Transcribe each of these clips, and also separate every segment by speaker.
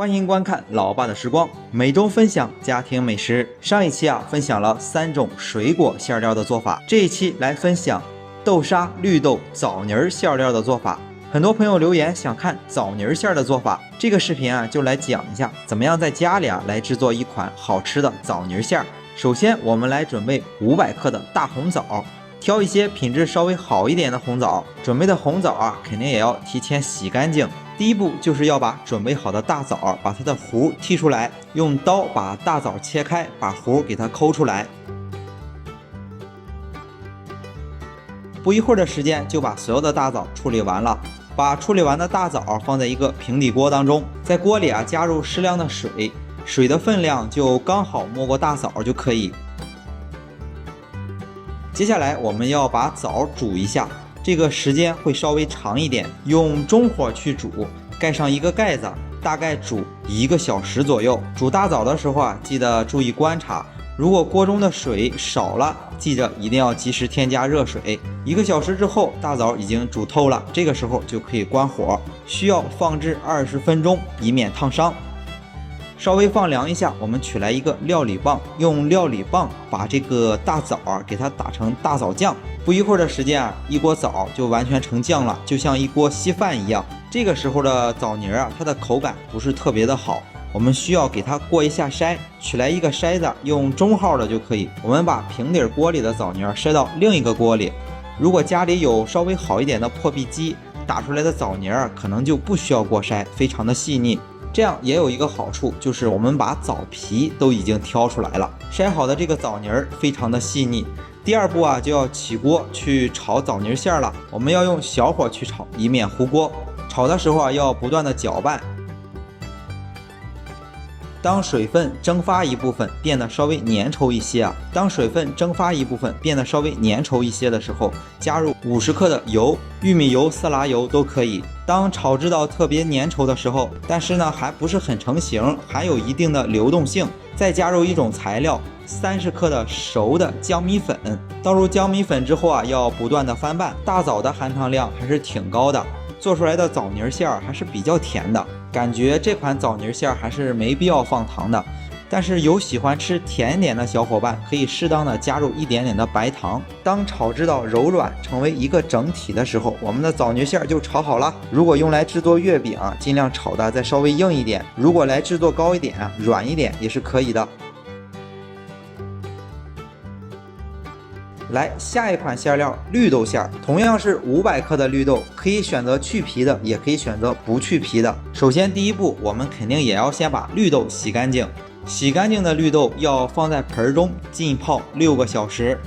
Speaker 1: 欢迎观看老爸的时光，每周分享家庭美食。上一期分享了3种水果馅料的做法，这一期来分享豆沙、绿豆、枣泥馅料的做法。很多朋友留言想看枣泥馅的做法，这个视频就来讲一下怎么样在家里来制作一款好吃的枣泥馅。首先我们来准备500克的大红枣，挑一些品质稍微好一点的红枣。准备的红枣肯定也要提前洗干净。第一步就是要把准备好的大枣把它的核剔出来，用刀把大枣切开，把核给它抠出来。不一会儿的时间就把所有的大枣处理完了。把处理完的大枣放在一个平底锅当中，在锅里加入适量的水，水的分量就刚好没过大枣就可以。接下来我们要把枣煮一下，这个时间会稍微长一点，用中火去煮，盖上一个盖子，大概煮1个小时左右。煮大枣的时候记得注意观察，如果锅中的水少了，记着一定要及时添加热水。1个小时之后，大枣已经煮透了，这个时候就可以关火，需要放置20分钟，以免烫伤。稍微放凉一下，我们取来一个料理棒，用料理棒把这个大枣给它打成大枣酱。不一会儿的时间一锅枣就完全成酱了，就像一锅稀饭一样。这个时候的枣泥它的口感不是特别的好，我们需要给它过一下筛，取来一个筛子，用中号的就可以。我们把平底锅里的枣泥筛到另一个锅里。如果家里有稍微好一点的破壁机，打出来的枣泥可能就不需要过筛，非常的细腻。这样也有一个好处，就是我们把枣皮都已经挑出来了，筛好的这个枣泥非常的细腻。第二步就要起锅去炒枣泥馅了，我们要用小火去炒，以免糊锅。炒的时候要不断的搅拌。当水分蒸发一部分，变得稍微粘稠一些的时候，加入50克的油，玉米油、色拉油都可以。当炒制到特别粘稠的时候，但是还不是很成型，还有一定的流动性，再加入一种材料，30克的熟的江米粉。倒入江米粉之后要不断的翻拌。大枣的含糖量还是挺高的，做出来的枣泥馅还是比较甜的，感觉这款枣泥馅还是没必要放糖的。但是有喜欢吃甜点的小伙伴可以适当的加入一点点的白糖。当炒制到柔软成为一个整体的时候，我们的枣泥馅就炒好了。如果用来制作月饼尽量炒的再稍微硬一点，如果来制作糕一点软一点也是可以的。来，下一款馅料绿豆馅，同样是500克的绿豆，可以选择去皮的，也可以选择不去皮的。首先第一步，我们肯定也要先把绿豆洗干净。洗干净的绿豆要放在盆中浸泡6个小时。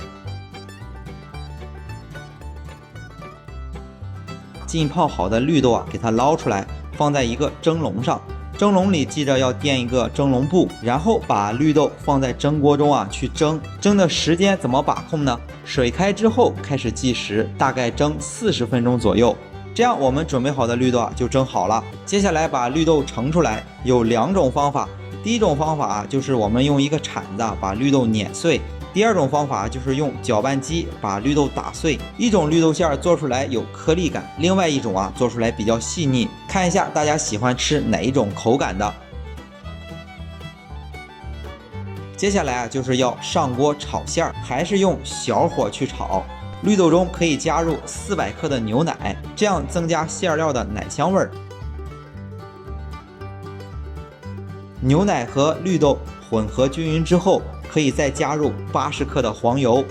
Speaker 1: 浸泡好的绿豆给它捞出来，放在一个蒸笼上。蒸笼里记着要垫一个蒸笼布，然后把绿豆放在蒸锅中去蒸。蒸的时间怎么把控呢？水开之后开始计时，大概蒸40分钟左右。这样我们准备好的绿豆就蒸好了。接下来把绿豆盛出来，有2种方法。第一种方法就是我们用一个铲子把绿豆碾碎，第二种方法就是用搅拌机把绿豆打碎。一种绿豆馅做出来有颗粒感，另外一种做出来比较细腻。看一下大家喜欢吃哪一种口感的。接下来就是要上锅炒馅，还是用小火去炒。绿豆中可以加入400克的牛奶，这样增加馅料的奶香味儿。牛奶和绿豆混合均匀之后，可以再加入80克的黄油。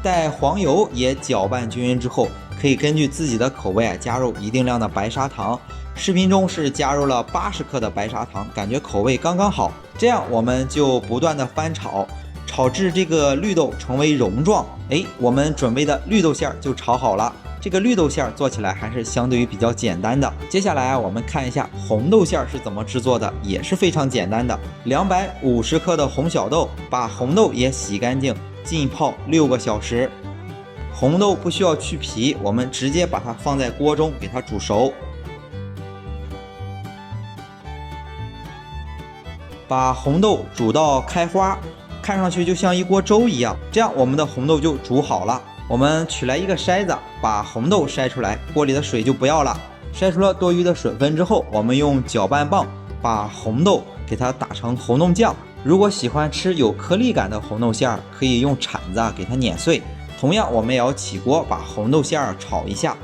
Speaker 1: 待黄油也搅拌均匀之后，可以根据自己的口味加入一定量的白砂糖。视频中是加入了80克的白砂糖，感觉口味刚刚好。这样我们就不断的翻炒，炒至这个绿豆成为蓉状，我们准备的绿豆馅就炒好了。这个绿豆馅做起来还是相对于比较简单的。接下来我们看一下红豆馅是怎么制作的，也是非常简单的。250克的红小豆，把红豆也洗干净，浸泡6个小时。红豆不需要去皮，我们直接把它放在锅中给它煮熟。把红豆煮到开花，看上去就像一锅粥一样，这样我们的红豆就煮好了。我们取来一个筛子，把红豆筛出来，锅里的水就不要了。筛出了多余的水分之后，我们用搅拌棒把红豆给它打成红豆酱。如果喜欢吃有颗粒感的红豆馅儿，可以用铲子给它碾碎。同样，我们也要起锅把红豆馅儿炒一下。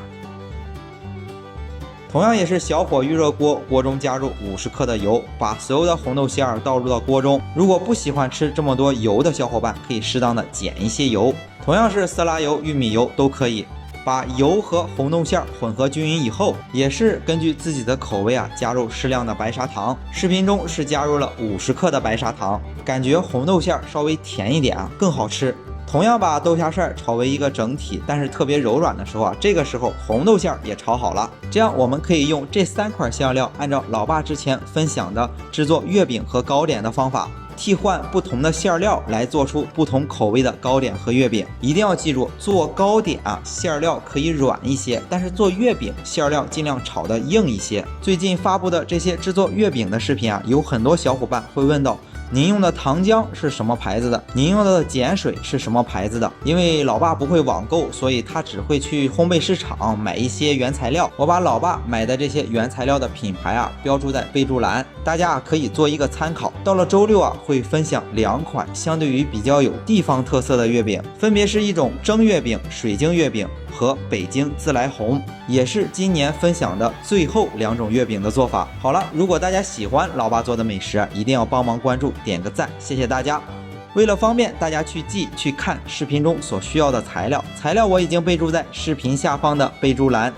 Speaker 1: 同样也是小火预热锅，锅中加入50克的油，把所有的红豆馅儿倒入到锅中。如果不喜欢吃这么多油的小伙伴，可以适当的减一些油。同样是色拉油、玉米油都可以。把油和红豆馅儿混合均匀以后，也是根据自己的口味加入适量的白砂糖。视频中是加入了50克的白砂糖，感觉红豆馅儿稍微甜一点更好吃。同样把豆馅儿炒为一个整体，但是特别柔软的时候这个时候红豆馅儿也炒好了。这样我们可以用这3款馅料，按照老爸之前分享的制作月饼和糕点的方法，替换不同的馅料来做出不同口味的糕点和月饼。一定要记住，做糕点馅料可以软一些，但是做月饼馅料尽量炒的硬一些。最近发布的这些制作月饼的视频有很多小伙伴会问到，您用的糖浆是什么牌子的？您用的碱水是什么牌子的？因为老爸不会网购，所以他只会去烘焙市场买一些原材料。我把老爸买的这些原材料的品牌标注在备注栏，大家可以做一个参考。到了周6会分享2款相对于比较有地方特色的月饼，分别是一种蒸月饼、水晶月饼和北京自来红，也是今年分享的最后2种月饼的做法。好了，如果大家喜欢老爸做的美食，一定要帮忙关注点个赞，谢谢大家。为了方便大家去看视频中所需要的材料我已经备注在视频下方的备注栏。